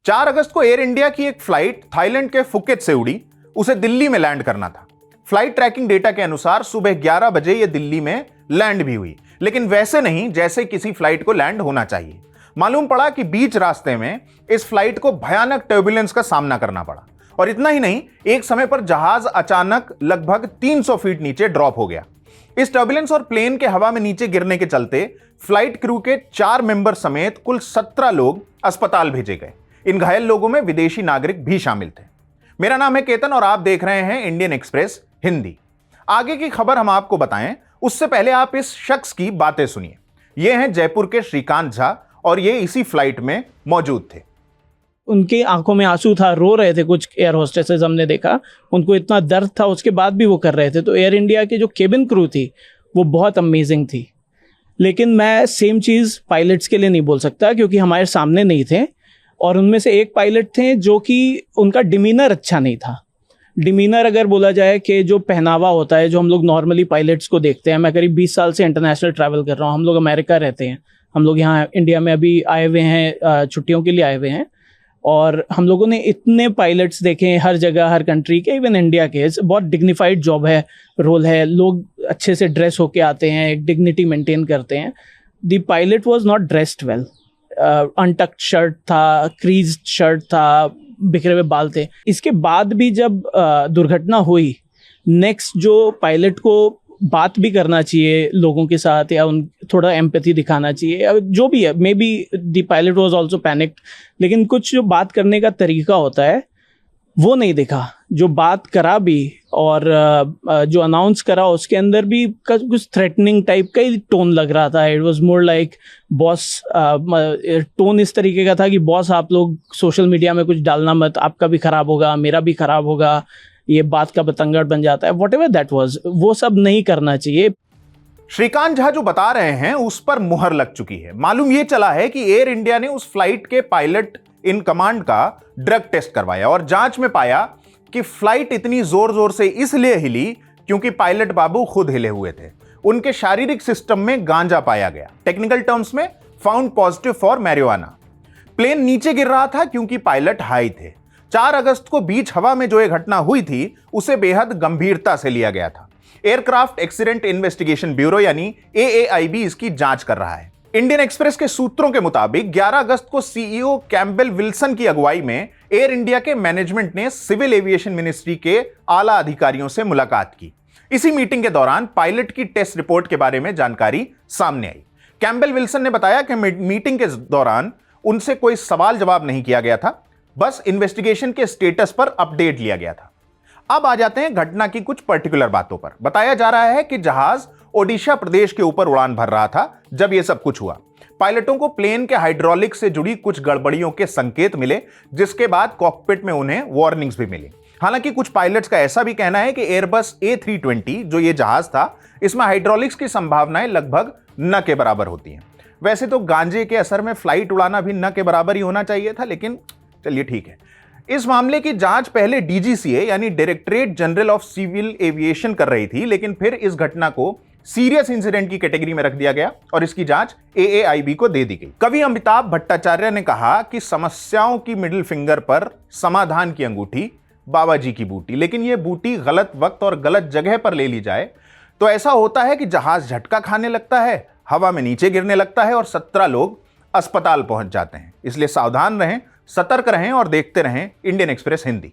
4 अगस्त को air India की एक फ्लाइट थाईलैंड के फुकेट से उड़ी, उसे दिल्ली में लैंड करना था। फ्लाइट ट्रैकिंग डेटा के अनुसार सुबह 11 बजे यह दिल्ली में लैंड भी हुई, लेकिन वैसे नहीं जैसे किसी फ्लाइट को लैंड होना चाहिए। मालूम पड़ा कि बीच रास्ते में इस फ्लाइट को भयानक टर्बुलेंस का सामना करना पड़ा, और इतना ही नहीं, एक समय पर जहाज अचानक लगभग 300 फीट नीचे ड्रॉप हो गया। इस टर्बुलेंस और प्लेन के हवा में नीचे गिरने के चलते फ्लाइट क्रू के 4 मेंबर समेत कुल 17 लोग अस्पताल भेजे गए। इन घायल लोगों में विदेशी नागरिक भी शामिल थे। मेरा नाम है केतन और आप देख रहे हैं इंडियन एक्सप्रेस हिंदी। आगे की खबर हम आपको बताएं, उससे पहले आप इस शख्स की बातें सुनिए। यह हैं जयपुर के श्रीकांत झा और ये इसी फ्लाइट में मौजूद थे। उनकी आंखों में आंसू था, रो रहे थे कुछ एयर होस्टेसेस, हमने देखा उनको इतना दर्द था, उसके बाद भी वो कर रहे थे। तो एयर इंडिया की जो केबिन क्रू थी वो बहुत अमेजिंग थी। लेकिन मैं सेम चीज़ पायलट्स के लिए नहीं बोल सकता, क्योंकि हमारे सामने नहीं थे, और उनमें से एक पायलट थे जो कि उनका डिमीनर अच्छा नहीं था। डिमीनर अगर बोला जाए कि जो पहनावा होता है, जो हम लोग नॉर्मली पायलट्स को देखते हैं। मैं करीब 20 साल से इंटरनेशनल ट्रैवल कर रहा हूँ। हम लोग अमेरिका रहते हैं, हम लोग यहाँ इंडिया में अभी आए हुए हैं, छुट्टियों के लिए आए हुए हैं, और हम लोगों ने इतने पायलट्स देखे हैं हर जगह, हर कंट्री के, इवन इंडिया के। बहुत डिग्निफाइड जॉब है, रोल है, लोग अच्छे से ड्रेस होके आते हैं, एक डिग्निटी मेंटेन करते हैं। The pilot was not dressed well. Untucked shirt था, क्रीज शर्ट था, बिखरे हुए बाल थे। इसके बाद भी जब दुर्घटना हुई, नेक्स्ट जो पायलट को बात भी करना चाहिए लोगों के साथ, या उन थोड़ा एम्पैथी दिखाना चाहिए, जो भी है। May be the pilot was also panicked, लेकिन कुछ जो बात करने का तरीका होता है वो नहीं दिखा। जो बात करा भी और जो अनाउंस करा उसके अंदर भी कुछ थ्रेटनिंग टाइप का ही टोन लग रहा था। It was more like boss, tone इस तरीके का था कि बॉस आप लोग सोशल मीडिया में कुछ डालना मत, आपका भी खराब होगा, मेरा भी खराब होगा, ये बात का बतंगड़ बन जाता है। व्हाटएवर दैट वाज, वो सब नहीं करना चाहिए। श्रीकांत झा जो बता रहे हैं उस पर मुहर लग चुकी है। मालूम यह चला है कि एयर इंडिया ने उस फ्लाइट के पायलट इन कमांड का ड्रग टेस्ट करवाया और जांच में पाया कि फ्लाइट इतनी जोर जोर से इसलिए हिली क्योंकि पायलट बाबू खुद हिले हुए थे। उनके शारीरिक सिस्टम में गांजा पाया गया, टेक्निकल टर्म्स में found positive for marijuana. Plane नीचे गिर रहा था क्योंकि पायलट हाई थे। 4 अगस्त को बीच हवा में जो यह घटना हुई थी उसे बेहद गंभीरता से लिया गया था। एयरक्राफ्ट एक्सीडेंट इन्वेस्टिगेशन ब्यूरो यानी AAIB इसकी जांच कर रहा है। इंडियन एक्सप्रेस के सूत्रों के मुताबिक 11 अगस्त को CEO कैम्पबेल विल्सन की अगुवाई में एयर इंडिया के मैनेजमेंट ने सिविल एविएशन मिनिस्ट्री के आला अधिकारियों से मुलाकात की। इसी मीटिंग के दौरान पायलट की टेस्ट रिपोर्ट के बारे में जानकारी सामने आई। कैम्पबेल विल्सन ने बताया कि मीटिंग के दौरान उनसे कोई सवाल जवाब नहीं किया गया था, बस इन्वेस्टिगेशन के स्टेटस पर अपडेट लिया गया था। अब आ जाते हैं घटना की कुछ पर्टिकुलर बातों पर। बताया जा रहा है कि जहाज ओडिशा प्रदेश के ऊपर उड़ान भर रहा था जब यह सब कुछ हुआ। पायलटों को प्लेन के हाइड्रोलिक से जुड़ी कुछ गड़बड़ियों के संकेत मिले, जिसके बाद कॉकपिट में उन्हें वार्निंग्स भी मिली। हालांकि कुछ पायलट्स का ऐसा भी कहना है कि एयरबस A320 जो ये जहाज था, इसमें हाइड्रोलिक्स की संभावनाएं लगभग न के बराबर होती हैं। वैसे तो गांजे के असर में फ्लाइट उड़ाना भी न के बराबर ही होना चाहिए था, लेकिन चलिए ठीक है। इस मामले की जांच पहले DGCA यानी directorate general of civil aviation कर रही थी, लेकिन फिर इस घटना को सीरियस इंसिडेंट की कैटेगरी में रख दिया गया और इसकी जांच AAIB को दे दी गई। कवि अमिताभ भट्टाचार्य ने कहा कि समस्याओं की मिडिल फिंगर पर समाधान की अंगूठी बाबा जी की बूटी। लेकिन यह बूटी गलत वक्त और गलत जगह पर ले ली जाए तो ऐसा होता है कि जहाज झटका खाने लगता है, हवा में नीचे गिरने लगता है और 17 लोग अस्पताल पहुंच जाते हैं। इसलिए सावधान रहें, सतर्क रहें और देखते रहें इंडियन एक्सप्रेस हिंदी।